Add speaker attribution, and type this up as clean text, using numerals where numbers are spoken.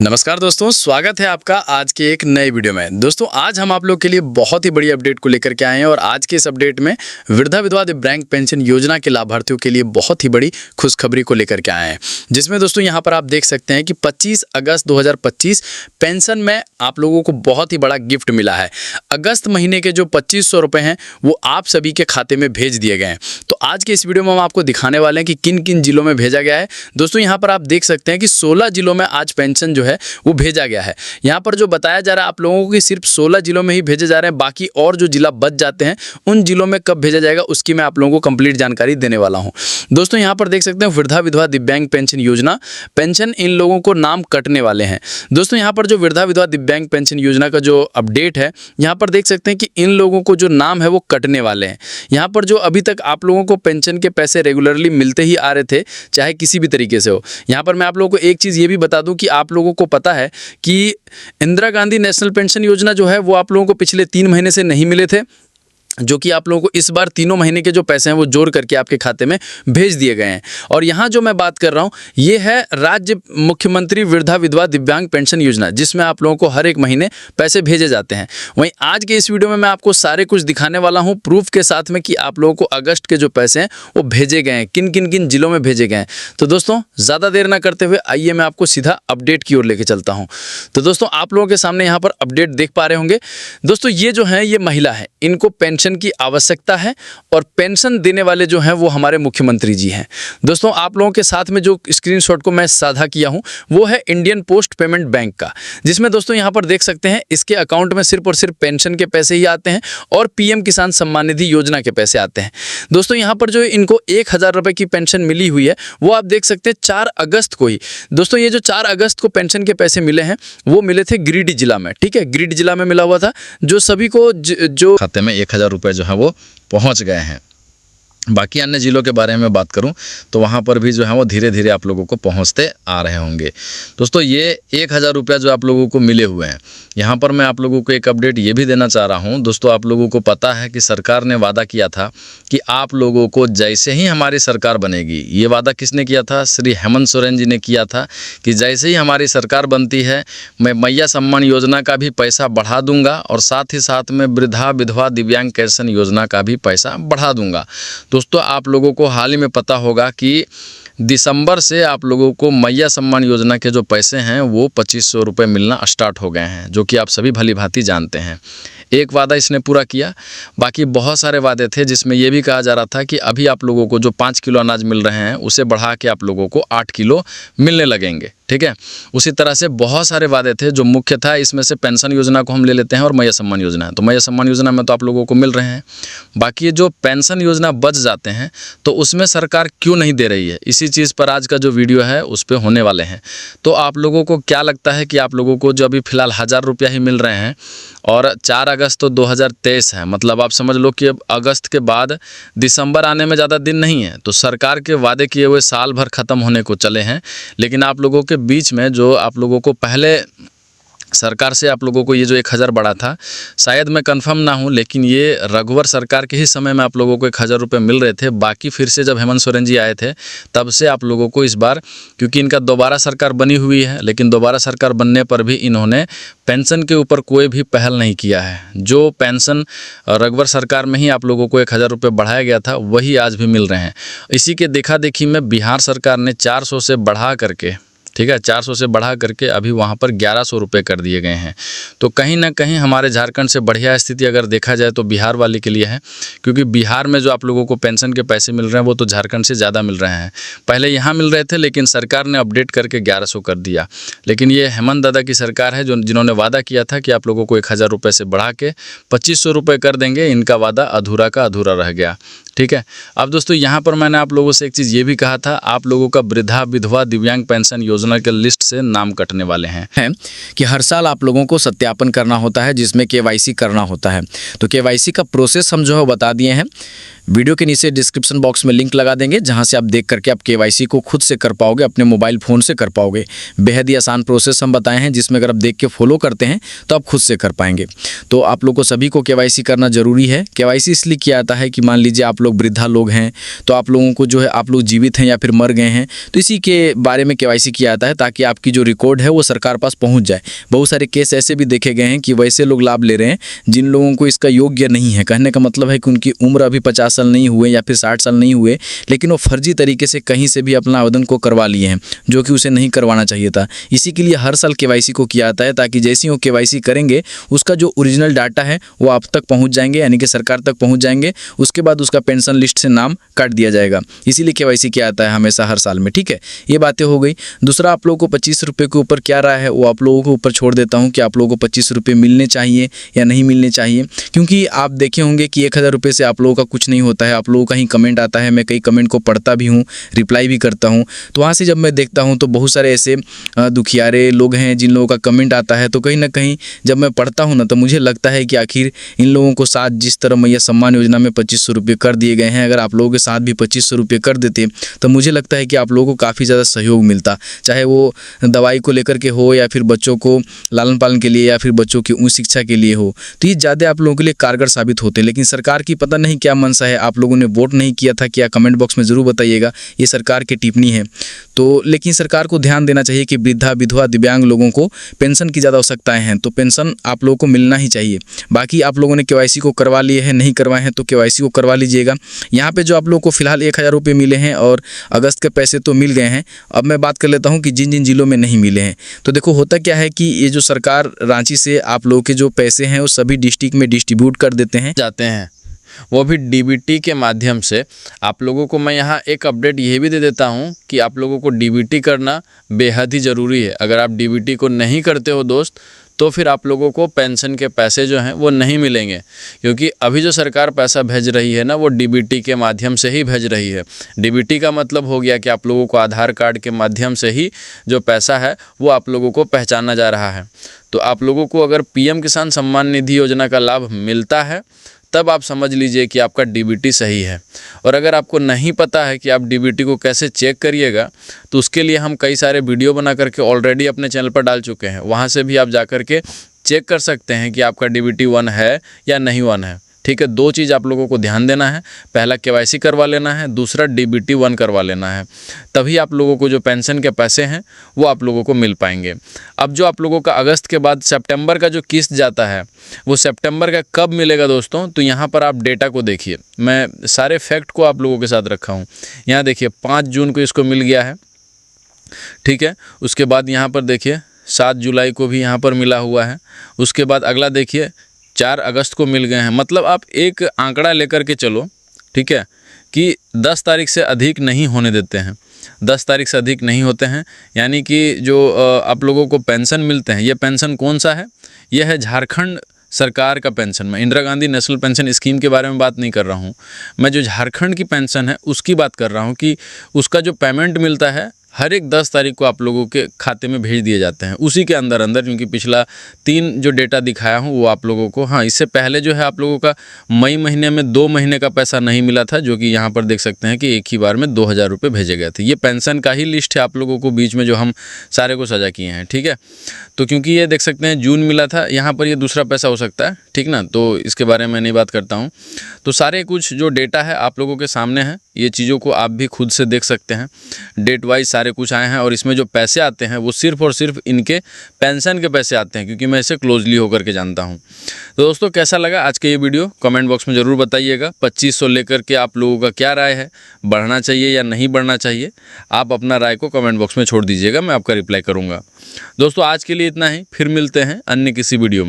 Speaker 1: नमस्कार दोस्तों, स्वागत है आपका आज के एक नए वीडियो में। दोस्तों आज हम आप लोग के लिए बहुत ही बड़ी अपडेट को लेकर के आए हैं और आज के इस अपडेट में वृद्धा विधवा दिव्यांग पेंशन योजना के लाभार्थियों के लिए बहुत ही बड़ी खुशखबरी को लेकर के आए हैं, जिसमें दोस्तों यहाँ पर आप देख सकते हैं कि 25 अगस्त 2025 पेंशन में आप लोगों को बहुत ही बड़ा गिफ्ट मिला है। अगस्त महीने के जो 2500 रुपये हैं वो आप सभी के खाते में भेज दिए गए हैं। तो आज के इस वीडियो में हम आपको दिखाने वाले हैं कि किन किन जिलों में भेजा गया है। दोस्तों यहाँ पर आप देख सकते हैं कि 16 जिलों में आज पेंशन जो है वो भेजा गया है। यहाँ पर जो बताया जा रहा है आप लोगों को कि सिर्फ 16 जिलों में ही भेजे जा रहे हैं, बाकी और जो जिला बच जाते हैं उन जिलों में कब भेजा जाएगा उसकी मैं आप लोगों को कंप्लीट जानकारी देने वाला हूँ। दोस्तों यहाँ पर देख सकते हैं वृद्धा विधवा दिव्यांग पेंशन योजना, पेंशन इन लोगों को नाम कटने वाले हैं। दोस्तों यहाँ पर जो वृद्धा विधवा दिव्यांग पेंशन योजना का जो अपडेट है, यहाँ पर देख सकते हैं कि इन लोगों को जो नाम है वो कटने वाले हैं। यहाँ पर जो अभी तक आप लोगों को पेंशन के पैसे रेगुलरली मिलते ही आ रहे थे, चाहे किसी भी तरीके से हो। यहाँ पर मैं आप लोगों को एक चीज़ ये भी बता दूं कि आप लोगों को पता है कि इंदिरा गांधी नेशनल पेंशन योजना जो है वो आप लोगों को पिछले 3 महीने से नहीं मिले थे, जो कि आप लोगों को इस बार तीनों महीने के जो पैसे हैं वो जोड़ करके आपके खाते में भेज दिए गए हैं। और यहाँ जो मैं बात कर रहा हूँ ये है राज्य मुख्यमंत्री वृद्धा विधवा दिव्यांग पेंशन योजना, जिसमें आप लोगों को हर एक महीने पैसे भेजे जाते हैं। वहीं आज के इस वीडियो में मैं आपको सारे कुछ दिखाने वाला हूँ प्रूफ के साथ में कि आप लोगों को अगस्त के जो पैसे हैं वो भेजे गए हैं, किन किन किन जिलों में भेजे गए हैं। तो दोस्तों ज़्यादा देर ना करते हुए आइए मैं आपको सीधा अपडेट की ओर लेके चलता हूँ। तो दोस्तों आप लोगों के सामने यहाँ पर अपडेट देख पा रहे होंगे। दोस्तों ये जो है ये महिला है, इनको पेंशन की आवश्यकता है और पेंशन देने वाले जो हैं वो हमारे मुख्यमंत्री जी हैं। दोस्तों आप लोगों के साथ में जो स्क्रीनशॉट को मैं साझा किया हूं वो है इंडियन पोस्ट पेमेंट बैंक का, जिसमें दोस्तों यहां पर देख सकते हैं इसके अकाउंट में सिर्फ और सिर्फ पेंशन के पैसे ही आते हैं और पीएम किसान सम्मान निधि योजना के पैसे आते हैं। दोस्तों यहां पर जो इनको 1000 रुपये की पेंशन मिली हुई है वो आप देख सकते हैं 4 अगस्त को ही। दोस्तों ये जो 4 अगस्त को पेंशन के पैसे मिले हैं वो मिले थे गिरिडीह जिला में, ठीक है, गिरिडीह जिला में मिला हुआ था, जो सभी को जो
Speaker 2: खाते में 1000 रुपये जो है वो पहुंच गए हैं। बाकी अन्य ज़िलों के बारे में बात करूं तो वहां पर भी जो है वो धीरे धीरे आप लोगों को पहुंचते आ रहे होंगे। दोस्तों ये 1000 रुपया जो आप लोगों को मिले हुए हैं, यहां पर मैं आप लोगों को एक अपडेट ये भी देना चाह रहा हूं। दोस्तों आप लोगों को पता है कि सरकार ने वादा किया था कि आप लोगों को जैसे ही हमारी सरकार बनेगी, ये वादा किसने किया था? श्री हेमंत सोरेन जी ने किया था कि जैसे ही हमारी सरकार बनती है मैं मैया सम्मान योजना का भी पैसा बढ़ा दूंगा और साथ ही साथ में वृद्धा विधवा दिव्यांग पेंशन योजना का भी पैसा बढ़ा दूंगा। दोस्तों आप लोगों को हाल ही में पता होगा कि दिसंबर से आप लोगों को मैया सम्मान योजना के जो पैसे हैं वो 2500 रुपये मिलना स्टार्ट हो गए हैं, जो कि आप सभी भली भांति जानते हैं। एक वादा इसने पूरा किया, बाकी बहुत सारे वादे थे जिसमें यह भी कहा जा रहा था कि अभी आप लोगों को जो 5 किलो अनाज मिल रहे हैं उसे बढ़ा के आप लोगों को 8 किलो मिलने लगेंगे, ठीक है। उसी तरह से बहुत सारे वादे थे। जो मुख्य था इसमें से पेंशन योजना को हम ले लेते हैं और मैया सम्मान योजना है, तो मैया सम्मान योजना में तो आप लोगों को मिल रहे हैं। बाकी जो पेंशन योजना बच जाते हैं तो उसमें सरकार क्यों नहीं दे रही है, इसी चीज़ पर आज का जो वीडियो है उस पर होने वाले हैं। तो आप लोगों को क्या लगता है कि आप लोगों को जो अभी फ़िलहाल 1000 रुपया ही मिल रहे हैं और 4 अगस्त तो 2023 है, मतलब आप समझ लो कि अब अगस्त के बाद दिसंबर आने में ज़्यादा दिन नहीं है, तो सरकार के वादे किए हुए साल भर ख़त्म होने को चले हैं। लेकिन आप लोगों के बीच में जो आप लोगों को पहले सरकार से आप लोगों को ये जो 1000 बढ़ा था, शायद मैं कंफर्म ना हूँ, लेकिन ये रघुवर सरकार के ही समय में आप लोगों को 1000 रुपये मिल रहे थे। बाकी फिर से जब हेमंत सोरेन जी आए थे तब से आप लोगों को इस बार, क्योंकि इनका दोबारा सरकार बनी हुई है, लेकिन दोबारा सरकार बनने पर भी इन्होंने पेंशन के ऊपर कोई भी पहल नहीं किया है। जो पेंशन रघुवर सरकार में ही आप लोगों को 1000 रुपये बढ़ाया गया था वही आज भी मिल रहे हैं। इसी के देखा देखी में बिहार सरकार ने 400 से बढ़ा करके, ठीक है, 400 से बढ़ा करके अभी वहाँ पर 1100 रुपये कर दिए गए हैं। तो कहीं ना कहीं हमारे झारखंड से बढ़िया स्थिति अगर देखा जाए तो बिहार वाले के लिए है, क्योंकि बिहार में जो आप लोगों को पेंशन के पैसे मिल रहे हैं वो तो झारखंड से ज़्यादा मिल रहे हैं। पहले यहाँ मिल रहे थे लेकिन सरकार ने अपडेट करके 1100 कर दिया। लेकिन ये हेमंत दादा की सरकार है जिन्होंने वादा किया था कि आप लोगों को 1000 रुपये से बढ़ा के 2500 रुपये कर देंगे। इनका वादा अधूरा का अधूरा रह गया, ठीक है। अब दोस्तों यहाँ पर मैंने आप लोगों से एक चीज़ ये भी कहा था, आप लोगों का वृद्धा विधवा दिव्यांग पेंशन योजना के लिस्ट से नाम कटने वाले हैं
Speaker 1: कि हर साल आप लोगों को सत्यापन करना होता है जिसमें केवाईसी करना होता है। तो केवाईसी का प्रोसेस हम जो है बता दिए हैं। वीडियो के नीचे डिस्क्रिप्शन बॉक्स में लिंक लगा देंगे, जहां से आप देख करके आप केवाईसी को खुद से कर पाओगे, अपने मोबाइल फ़ोन से कर पाओगे। बेहद ही आसान प्रोसेस हम बताए हैं, जिसमें अगर आप देख के फॉलो करते हैं तो आप खुद से कर पाएंगे। तो आप लोग को सभी को केवाईसी करना ज़रूरी है। केवाईसी इसलिए किया जाता है कि मान लीजिए आप लोग वृद्धा लोग हैं, तो आप लोगों को जो है आप लोग जीवित हैं या फिर मर गए हैं, तो इसी के बारे में केवाईसी किया जाता है, ताकि आपकी जो रिकॉर्ड है वो सरकार पास पहुँच जाए। बहुत सारे केस ऐसे भी देखे गए हैं कि वैसे लोग लाभ ले रहे हैं जिन लोगों को इसका योग्य नहीं है। कहने का मतलब है कि उनकी उम्र अभी 50 साल नहीं हुए या फिर 60 साल नहीं हुए, लेकिन वो फर्जी तरीके से कहीं से भी अपना आवेदन को करवा लिए हैं, जो कि उसे नहीं करवाना चाहिए था। इसी के लिए हर साल केवाईसी को किया जाता है, ताकि जैसे ही वो केवाईसी करेंगे उसका जो ओरिजिनल डाटा है वो आप तक पहुंच जाएंगे, यानी कि सरकार तक पहुंच जाएंगे। उसके बाद उसका पेंशन लिस्ट से नाम काट दिया जाएगा। इसीलिए केवाईसी किया जाता है हमेशा हर साल में। ठीक है, ये बातें हो गई। दूसरा, आप लोगों को 25 रुपये के ऊपर क्या राय है वो आप लोगों को ऊपर छोड़ देता हूँ कि आप लोगों को 25 रुपये मिलने चाहिए या नहीं मिलने चाहिए। क्योंकि आप देखे होंगे कि 1000 रुपये से आप लोगों का कुछ नहीं होता है। आप लोगों का ही कमेंट आता है, मैं कई कमेंट को पढ़ता भी हूँ, रिप्लाई भी करता हूँ। तो वहाँ से जब मैं देखता हूँ तो बहुत सारे ऐसे दुखियारे लोग हैं जिन लोगों का कमेंट आता है, तो कहीं ना कहीं जब मैं पढ़ता हूँ ना, तो मुझे लगता है कि आखिर इन लोगों को साथ जिस तरह मैया सम्मान योजना में 2500 रुपये कर दिए गए हैं, अगर आप लोगों के साथ भी 2500 रुपये कर देते तो मुझे लगता है कि आप लोगों को काफ़ी ज़्यादा सहयोग मिलता, चाहे वो दवाई को लेकर के हो या फिर बच्चों को लालन पालन के लिए या फिर बच्चों की उच्च शिक्षा के लिए हो। तो ये ज़्यादा आप लोगों के लिए कारगर साबित होते। लेकिन सरकार की पता नहीं क्या मंशा है, आप लोगों ने वोट नहीं किया था क्या? कमेंट बॉक्स में ज़रूर बताइएगा, ये सरकार की टिप्पणी है। तो लेकिन सरकार को ध्यान देना चाहिए कि वृद्धा, विधवा, दिव्यांग लोगों को पेंशन की ज़्यादा आवश्यकताएं हैं, तो पेंशन आप लोगों को मिलना ही चाहिए। बाकी आप लोगों ने केवाईसी को करवा लिए हैं, नहीं करवाए हैं तो केवाईसी को करवा लीजिएगा। यहाँ पे जो आप लोगों को फिलहाल 1000 रुपये मिले हैं और अगस्त के पैसे तो मिल गए हैं। अब मैं बात कर लेता हूँ कि जिन जिन जिलों में नहीं मिले हैं। तो देखो होता क्या है कि ये जो सरकार रांची से आप लोगों के जो पैसे हैं वो सभी डिस्ट्रिक्ट में डिस्ट्रीब्यूट कर देते हैं
Speaker 3: जाते हैं, वो भी डीबीटी के माध्यम से। आप लोगों को मैं यहाँ एक अपडेट ये भी दे देता हूँ कि आप लोगों को डीबीटी करना बेहद ही ज़रूरी है। अगर आप डीबीटी को नहीं करते हो दोस्त, तो फिर आप लोगों को पेंशन के पैसे जो हैं वो नहीं मिलेंगे, क्योंकि अभी जो सरकार पैसा भेज रही है ना, वो डीबीटी के माध्यम से ही भेज रही है। डीबीटी का मतलब हो गया कि आप लोगों को आधार कार्ड के माध्यम से ही जो पैसा है वो आप लोगों को पहचाना जा रहा है। तो आप लोगों को अगर पीएम किसान सम्मान निधि योजना का लाभ मिलता है, तब आप समझ लीजिए कि आपका डीबीटी सही है। और अगर आपको नहीं पता है कि आप डीबीटी को कैसे चेक करिएगा, तो उसके लिए हम कई सारे वीडियो बना करके ऑलरेडी अपने चैनल पर डाल चुके हैं। वहाँ से भी आप जा कर के चेक कर सकते हैं कि आपका डीबीटी 1 है या नहीं 1 है। ठीक है, 2 चीज़ आप लोगों को ध्यान देना है। पहला केवाईसी करवा लेना है, दूसरा डीबीटी 1 करवा लेना है। तभी आप लोगों को जो पेंशन के पैसे हैं वो आप लोगों को मिल पाएंगे। अब जो आप लोगों का अगस्त के बाद सितंबर का जो किस्त जाता है, वो सितंबर का कब मिलेगा दोस्तों? तो यहाँ पर आप डेटा को देखिए, मैं सारे फैक्ट को आप लोगों के साथ रखा हूँ। यहाँ देखिए 5 जून को इसको मिल गया है। ठीक है, उसके बाद यहाँ पर देखिए 7 जुलाई को भी यहाँ पर मिला हुआ है। उसके बाद अगला देखिए 4 अगस्त को मिल गए हैं। मतलब आप एक आंकड़ा लेकर के चलो, ठीक है, कि 10 तारीख से अधिक नहीं होने देते हैं। 10 तारीख से अधिक नहीं होते हैं, यानी कि जो आप लोगों को पेंशन मिलते हैं, ये पेंशन कौन सा है? यह है झारखंड सरकार का पेंशन। मैं Indira Gandhi national pension scheme के बारे में बात नहीं कर रहा हूँ, मैं जो झारखंड की पेंशन है उसकी बात कर रहा हूँ कि उसका जो पेमेंट मिलता है हर एक 10 तारीख को आप लोगों के खाते में भेज दिए जाते हैं। उसी के अंदर क्योंकि पिछला 3 जो डेटा दिखाया हूँ वो आप लोगों को, हाँ, इससे पहले जो है आप लोगों का मई महीने में 2 महीने का पैसा नहीं मिला था, जो कि यहाँ पर देख सकते हैं कि एक ही बार में 2000 रुपये भेजे गए थे। ये पेंशन का ही लिस्ट है आप लोगों को बीच में जो हम सारे को सजा किए हैं। ठीक है, तो क्योंकि ये देख सकते हैं जून मिला था, यहाँ पर ये दूसरा पैसा हो सकता है, ठीक ना, तो इसके बारे में नहीं बात करता हूँ। तो सारे कुछ जो डेटा है आप लोगों के सामने है, ये चीज़ों को आप भी खुद से देख सकते हैं। डेट वाइज सारे कुछ आए हैं और इसमें जो पैसे आते हैं वो सिर्फ और सिर्फ इनके पेंशन के पैसे आते हैं, क्योंकि मैं इसे क्लोजली होकर के जानता हूं। तो दोस्तों कैसा लगा आज का ये वीडियो कमेंट बॉक्स में ज़रूर बताइएगा। 2500 लेकर के आप लोगों का क्या राय है, बढ़ना चाहिए या नहीं बढ़ना चाहिए? आप अपना राय को कमेंट बॉक्स में छोड़ दीजिएगा, मैं आपका रिप्लाई करूँगा। दोस्तों आज के लिए इतना ही, फिर मिलते हैं अन्य किसी वीडियो में।